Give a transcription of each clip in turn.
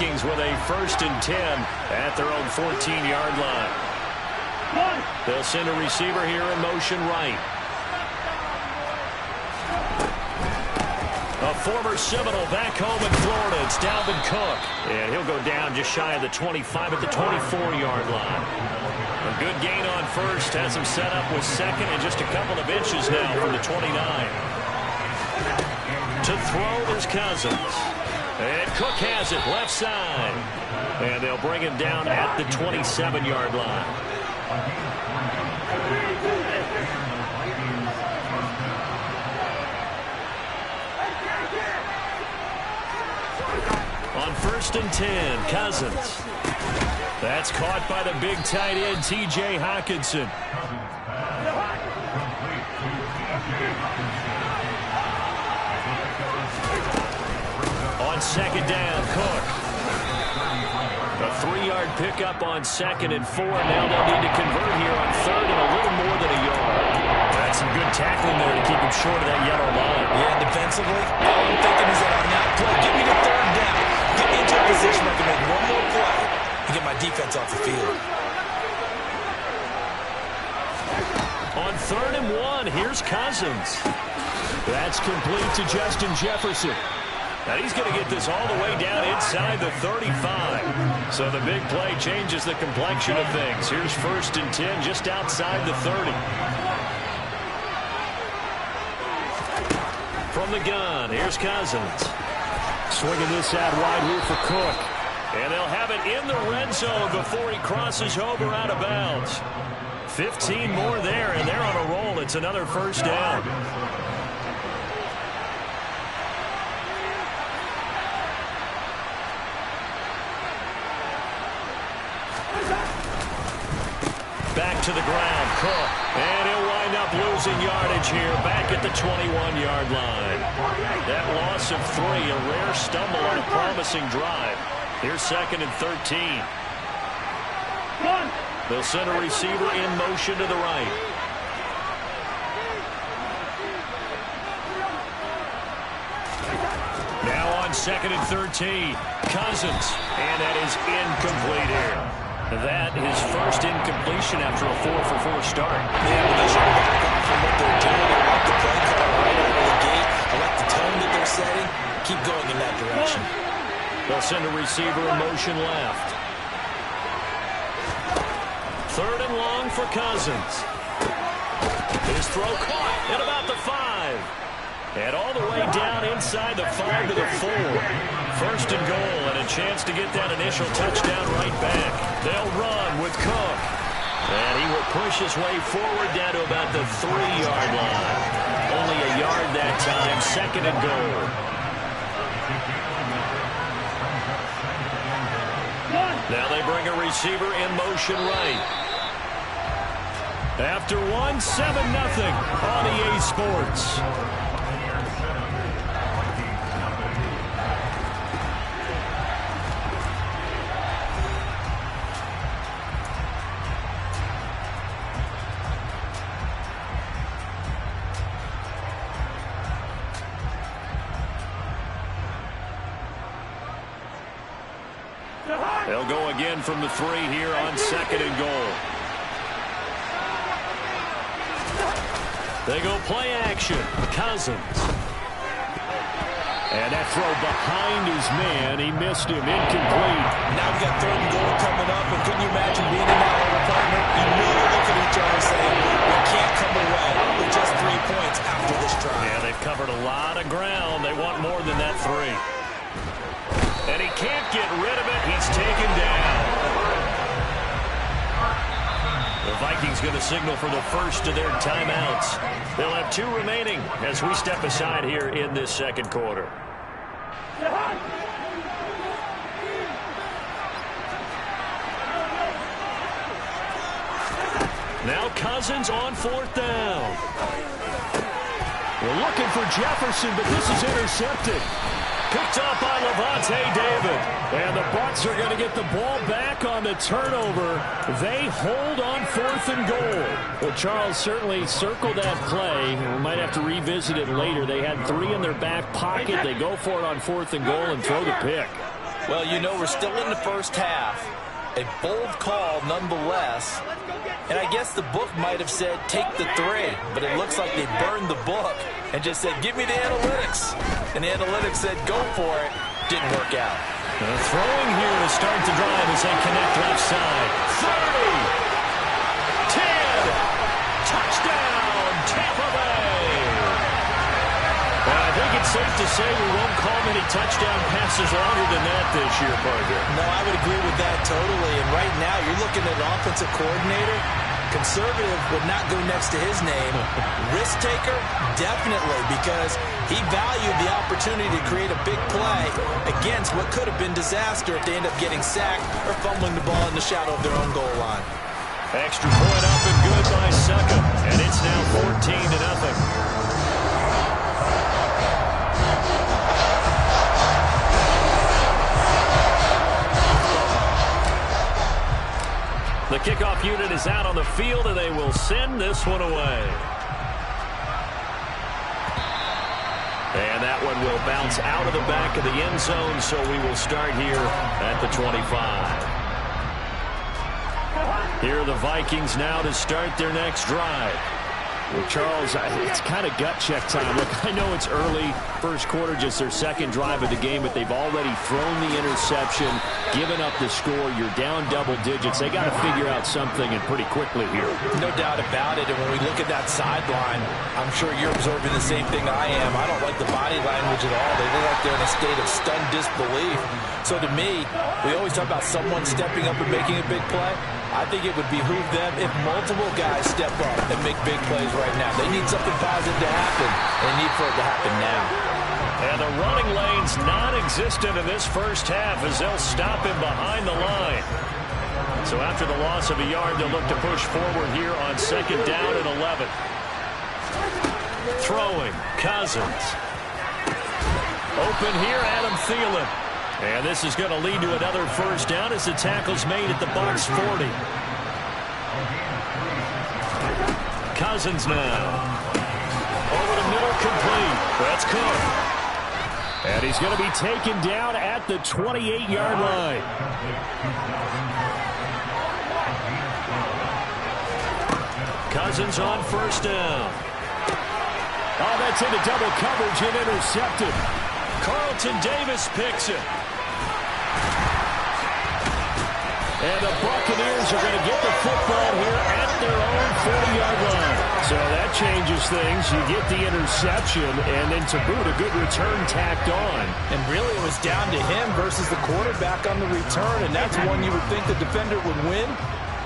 Vikings with a 1st and 10 at their own 14-yard line. They'll send a receiver here in motion right. A former Seminole back home in Florida. It's Dalvin Cook. And he'll go down just shy of the 25 at the 24-yard line. A good gain on first. Has him set up with second and just a couple of inches now from the 29. To throw, there's Cousins. And Cook has it left side. And they'll bring him down at the 27-yard line. On 1st and 10, Cousins. That's caught by the big tight end, T.J. Hockenson. On 2nd down, Cook. A 3-yard pickup on 2nd and 4. Now they'll need to convert here on 3rd and a little more than a yard. That's some good tackling there to keep him short of that yellow line. Yeah, defensively, all I'm thinking is that on that play, give me the 3rd down. Get me into a position where I can make one more play and get my defense off the field. On 3rd and 1, here's Cousins. That's complete to Justin Jefferson. Now he's going to get this all the way down inside the 35. So the big play changes the complexion of things. Here's 1st and 10 just outside the 30. From the gun, here's Cousins. Swinging this out wide here for Cook. And they'll have it in the red zone before he crosses over out of bounds. 15 more there, and they're on a roll. It's another 1st down. Back to the ground, Cook. And he'll wind up losing yardage here back at the 21-yard line. That loss of 3, a rare stumble on a promising drive. Here's 2nd and 13. They'll send a receiver in motion to the right. Now on 2nd and 13, Cousins. And that is incomplete here. That is 1st incompletion after a 4-for-4 start. Yeah, but they should back off from what they're doing. I like the play call right out of the gate. I like the tone that they're setting. Keep going in that direction. They'll send a receiver in motion left. 3rd and long for Cousins. His throw caught at about the 5. And all the way down inside the 5 to the 4. 1st and goal and a chance to get that initial touchdown right back. They'll run with Cook. And he will push his way forward down to about the 3-yard line. Only a yard that time. 2nd and goal. Now they bring a receiver in motion right. After 1, 7-0 on EA Sports. They'll go again from the 3 here on 2nd and goal. They go play action. Cousins. And that throw behind his man. He missed him. Incomplete. Now we got 3rd and goal coming up. And couldn't you imagine being in that little partner? You know you look at each other saying, we can't come away with just 3 points after this drive. Yeah, they've covered a lot of ground. They want more than that 3. And he can't get rid of it. He's taken down. The Vikings going to signal for the first of their timeouts. They'll have 2 remaining as we step aside here in this 2nd quarter. Now Cousins on 4th down. We're looking for Jefferson, but this is intercepted. Picked up by Lavonte David. And the Bucs are going to get the ball back on the turnover. They hold on 4th and goal. Well, Charles certainly circled that play. We might have to revisit it later. They had 3 in their back pocket. They go for it on 4th and goal and throw the pick. Well, you know, we're still in the first half. A bold call nonetheless. And I guess the book might have said take the 3, but it looks like they burned the book and just said give me the analytics. And the analytics said go for it. Didn't work out. Throwing here to start the drive as they connect left side. 30, 10, touchdown, Tampa Bay. Well, I think it's safe to say we won't call many touchdown passes longer than that this year, Parker. No, I would agree with that totally. And right now, you're looking at an offensive coordinator. Conservative would not go next to his name. Risk taker, definitely, because he valued the opportunity to create a big play against what could have been disaster if they end up getting sacked or fumbling the ball in the shadow of their own goal line. Extra point up and good by Succop, and it's now 14-0. The kickoff unit is out on the field, and they will send this one away. And that one will bounce out of the back of the end zone, so we will start here at the 25. Here are the Vikings now to start their next drive. Well, Charles, it's kind of gut check time. Look, I know it's early, first quarter, just their second drive of the game, but they've already thrown the interception, given up the score. You're down double digits. They got to figure out something, and pretty quickly here. No doubt about it. And when we look at that sideline, I'm sure you're observing the same thing I am. I don't like the body language at all. They look like they're in a state of stunned disbelief. So to me, we always talk about someone stepping up and making a big play. I think it would behoove them if multiple guys step up and make big plays right now. They need something positive to happen, and they need for it to happen now. And the running lane's non-existent in this first half as they'll stop him behind the line. So after the loss of a yard, they'll look to push forward here on second down and 11. Throwing, Cousins. Open here, Adam Thielen. And this is going to lead to another first down as the tackle's made at the box 40. Cousins now. Over the middle, complete. That's Cook. And he's going to be taken down at the 28-yard line. Cousins on first down. Oh, that's into double coverage and intercepted. Carlton Davis picks it. And the Buccaneers are going to get the football here at their own 40-yard line. So that changes things. You get the interception, and then to boot, a good return tacked on. And really, it was down to him versus the quarterback on the return, and that's one you would think the defender would win.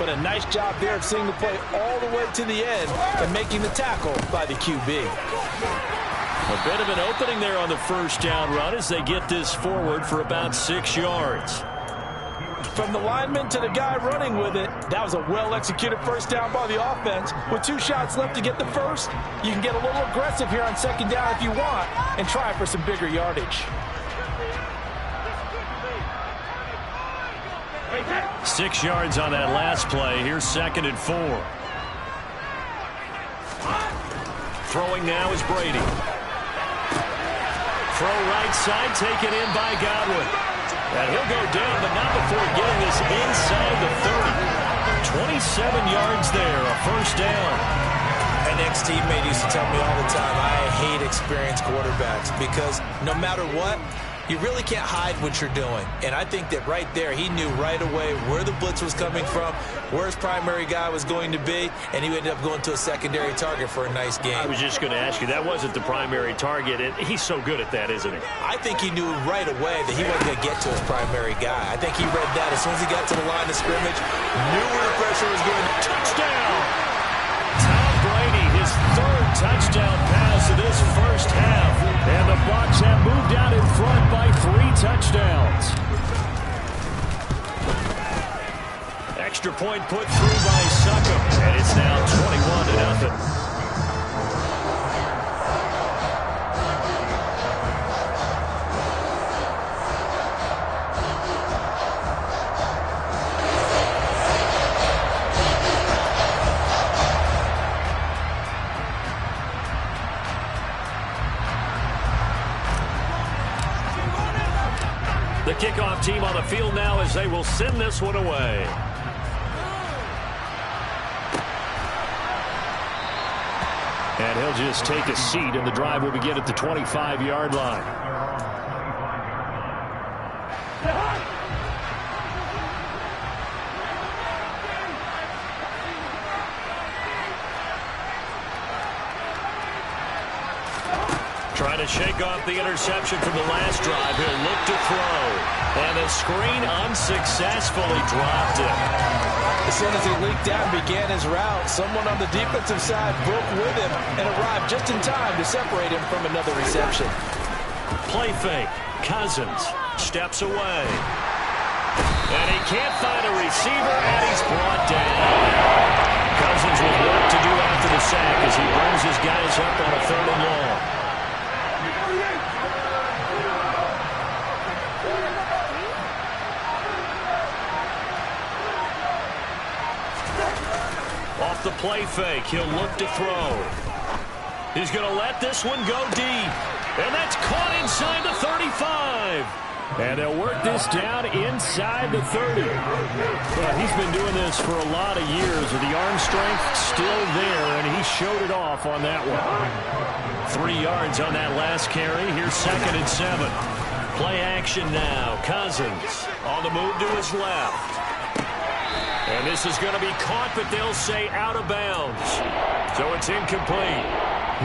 But a nice job there of seeing the play all the way to the end and making the tackle by the QB. A bit of an opening there on the first down run as they get this forward for about 6 yards. From the lineman to the guy running with it, that was a well-executed first down by the offense. With 2 shots left to get the first, you can get a little aggressive here on second down if you want and try for some bigger yardage. 6 yards on that last play. Here's second and 4. Throwing now is Brady. Throw right side, taken in by Godwin. And he'll go down, but not before getting this inside the 30. 27 yards there, a first down. An ex-teammate used to tell me all the time, I hate experienced quarterbacks because no matter what, you really can't hide what you're doing. And I think that right there, he knew right away where the blitz was coming from, where his primary guy was going to be, and he ended up going to a secondary target for a nice game. I was just going to ask you, that wasn't the primary target, and he's so good at that, isn't he? I think he knew right away that he wasn't going to get to his primary guy. I think he read that as soon as he got to the line of scrimmage, knew where the pressure was going. Touchdown! Tom Brady, his 3rd touchdown pass of this first half. And the Bucs have moved out in front by 3 touchdowns. Extra point put through by Succop, and it's now 21-0. The kickoff team on the field now as they will send this one away. And he'll just take a seat, and the drive will begin at the 25-yard line. Trying to shake off the interception from the last drive. He'll look to throw. And the screen unsuccessfully dropped it. As soon as he leaked out and began his route, someone on the defensive side broke with him and arrived just in time to separate him from another reception. Play fake. Cousins steps away. And he can't find a receiver, and he's brought down. Cousins with work to do after the sack as he brings his guys up on a 3rd and long. Off the play fake, he'll look to throw. He's going to let this one go deep. And that's caught inside the 35. And they'll work this down inside the 30. Well, he's been doing this for a lot of years with the arm strength still there, and he showed it off on that one. 3 yards on that last carry. Here's 2nd and 7. Play action now. Cousins on the move to his left. And this is going to be caught, but they'll say out of bounds. So it's incomplete.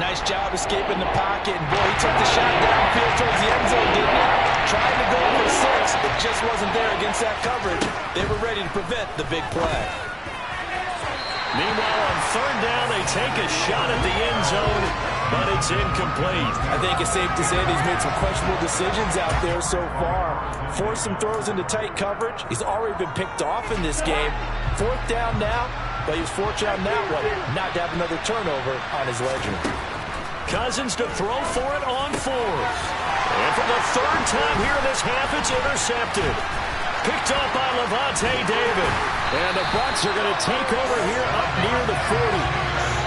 Nice job escaping the pocket. And boy, he took the shot downfield towards the end zone, didn't he? Trying to go for 6. It just wasn't there against that coverage. They were ready to prevent the big play. Meanwhile, on 3rd down, they take a shot at the end zone, but it's incomplete. I think it's safe to say that he's made some questionable decisions out there so far. Forced some throws into tight coverage. He's already been picked off in this game. 4th down now, but he was fortunate on that one not to have another turnover on his ledger. Cousins to throw for it on 4th. And for the 3rd time here in this half, it's intercepted. Picked up by Lavonte David. And the Bucs are going to take over here up near the 40.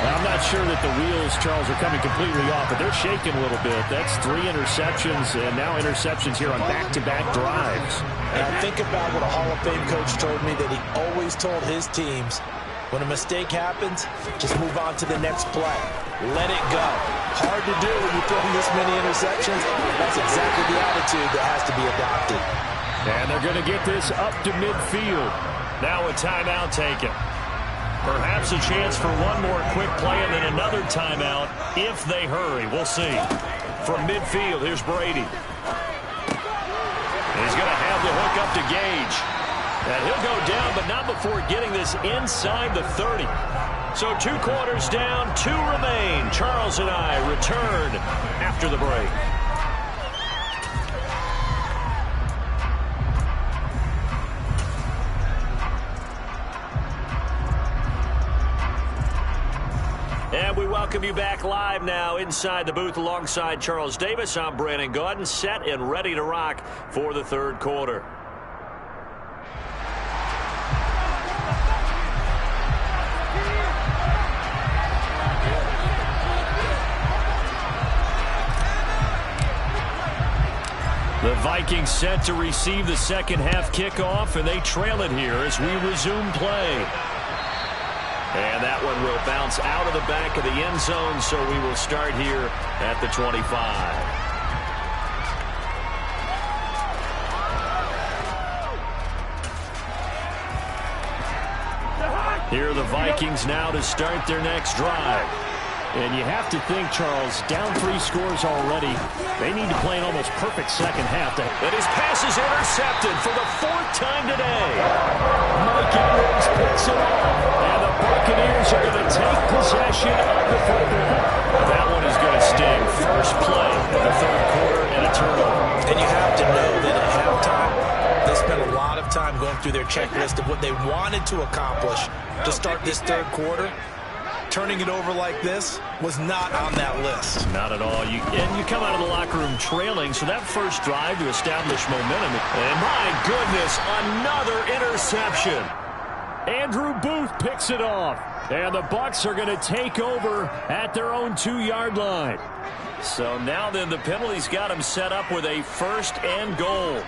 I'm not sure that the wheels, Charles, are coming completely off, but they're shaking a little bit. That's 3 interceptions, and now interceptions here on back-to-back drives. And I think about what a Hall of Fame coach told me, that he always told his teams, when a mistake happens, just move on to the next play. Let it go. Hard to do when you throw this many interceptions. That's exactly the attitude that has to be adopted. And they're going to get this up to midfield. Now a timeout taken. Perhaps a chance for one more quick play and then another timeout if they hurry. We'll see. From midfield, here's Brady. He's going to have the hook up to Gage. And he'll go down, but not before getting this inside the 30. So 2 quarters down, 2 remain. Charles and I return after the break. And we welcome you back live now inside the booth alongside Charles Davis. I'm Brandon Gaudin, set and ready to rock for the 3rd quarter. The Vikings set to receive the 2nd half kickoff, and they trail it here as we resume play. And that one will bounce out of the back of the end zone, so we will start here at the 25. Here are the Vikings now to start their next drive. And you have to think, Charles, down 3 scores already. They need to play an almost perfect 2nd half. And his pass is intercepted for the 4th time today. Mike Evans picks it up. And the Buccaneers are going to take possession of the football. That one is going to sting. First play of the 3rd quarter and a turnover. And you have to know that at halftime, they spent a lot of time going through their checklist of what they wanted to accomplish to start this 3rd quarter. Turning it over like this was not on that list. Not at all. And you come out of the locker room trailing, so that first drive to establish momentum. And my goodness, another interception. Andrew Booth picks it off. And the Bucs are going to take over at their own 2-yard line. So now then the penalty's got them set up with a 1st and goal.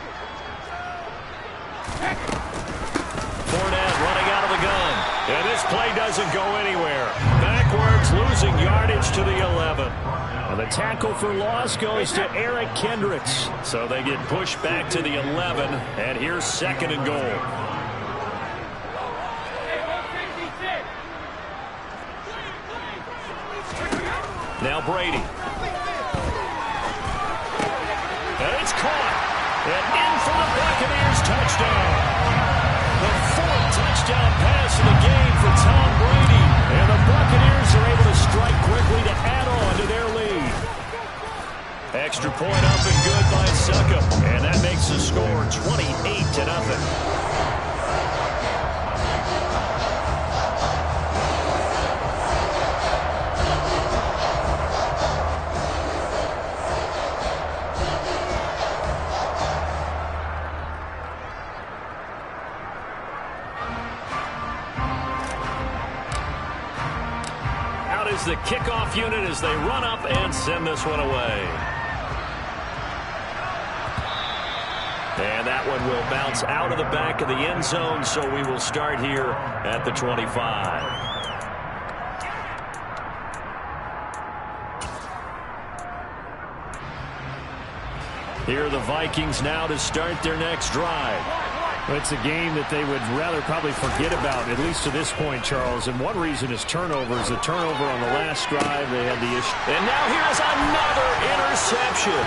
Fournette running out of the gun. And this play doesn't go anywhere. Backwards, losing yardage to the 11. And the tackle for loss goes to Eric Kendricks. So they get pushed back to the 11, and here's 2nd and goal. Now Brady. And it's caught. And in for the Buccaneers touchdown. The 4th touchdown pass of the game for Tom Brady. And the Buccaneers are able to strike quickly to add on to their lead. Extra point up and good by Succop. And that makes the score 28-0. Is the kickoff unit as they run up and send this one away. And that one will bounce out of the back of the end zone, so we will start here at the 25. Here are the Vikings now to start their next drive. It's a game that they would rather probably forget about, at least to this point, Charles. And one reason is turnovers. A turnover on the last drive, they had the issue. And now here's another interception.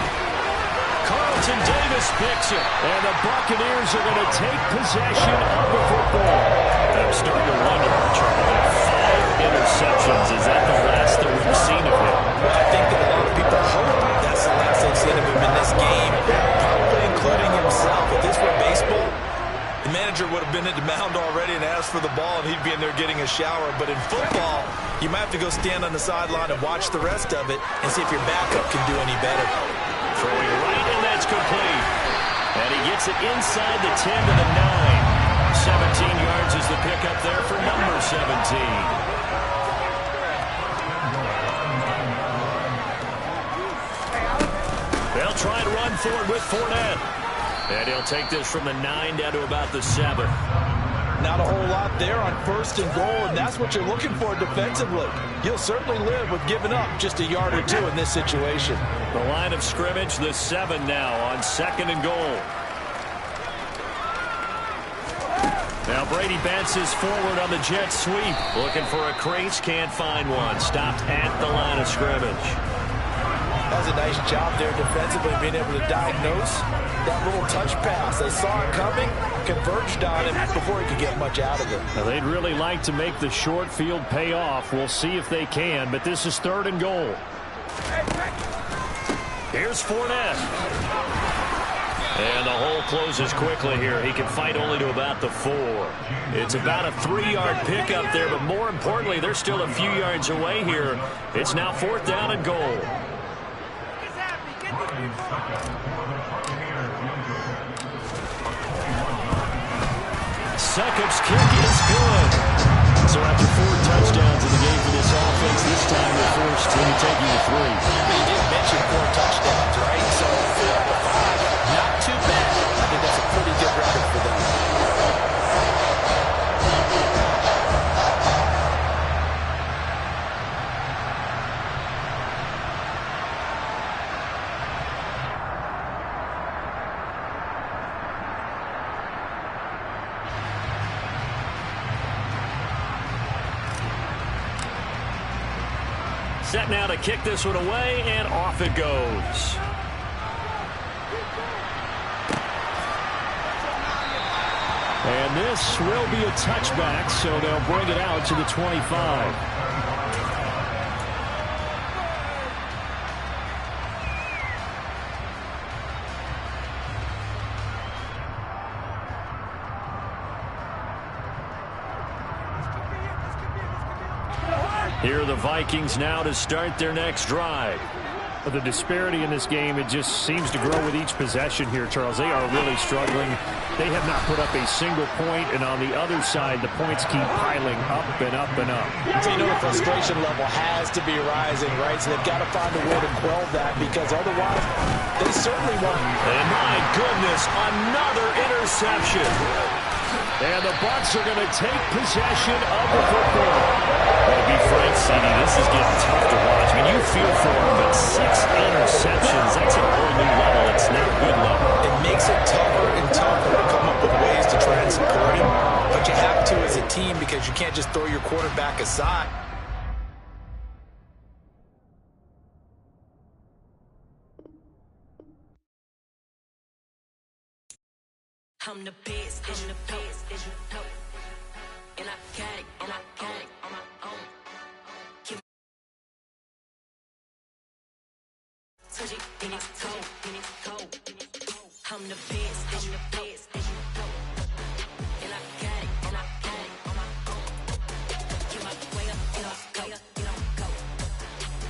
Carlton Davis picks it. And the Buccaneers are going to take possession of the football. I'm starting to wonder, Charles, 5 interceptions. Is that the last that we've seen of him? I think that a lot of people hope that's the last they've seen of him in this game, probably including himself. If this were baseball, the manager would have been at the mound already and asked for the ball, and he'd be in there getting a shower. But in football, you might have to go stand on the sideline and watch the rest of it and see if your backup can do any better. Throwing right, and that's complete. And he gets it inside the 10 to the 9. 17 yards is the pickup there for number 17. They'll try and run forward with Fournette. And he'll take this from the 9 down to about the 7. Not a whole lot there on 1st and goal, and that's what you're looking for defensively. You'll certainly live with giving up just a yard or 2 in this situation. The line of scrimmage, the 7 now on 2nd and goal. Now Brady bounces forward on the jet sweep. Looking for a crease, can't find one. Stopped at the line of scrimmage. That was a nice job there defensively, being able to diagnose that little touch pass. They saw it coming, converged on him before he could get much out of it. Now, they'd really like to make the short field pay off. We'll see if they can, but this is 3rd and goal. Here's Fournette. And the hole closes quickly here. He can fight only to about the 4. It's about a 3-yard pickup there, but more importantly, they're still a few yards away here. It's now 4th down and goal. Succop's kick is good. So after 4 touchdowns in the game for this offense, this time they're forced to take you to 3. You didn't mention 4 touchdowns, right? So 4 out of 5, not too bad. I think that's a pretty good record for them. Set now to kick this one away, and off it goes. And this will be a touchback, so they'll bring it out to the 25. Here are the Vikings now to start their next drive. The disparity in this game, it just seems to grow with each possession here, Charles. They are really struggling. They have not put up a single point, and on the other side, the points keep piling up and up and up. So you know the frustration level has to be rising, right? So they've got to find a way to quell that, because otherwise they certainly won't. And my goodness, another interception. And the Bucs are going to take possession of the football. Well, to be frank, CD, this is getting tough to watch. I mean, you feel for him, but 6 interceptions, that's a whole new level. It's not good level. It makes it tougher and tougher to come up with ways to try and support him. But you have to as a team, because you can't just throw your quarterback aside. I'm the best, and the best, and I got it, and I got it on my own. Touch it, and it's cold, and it's cold. I'm the best, and the best.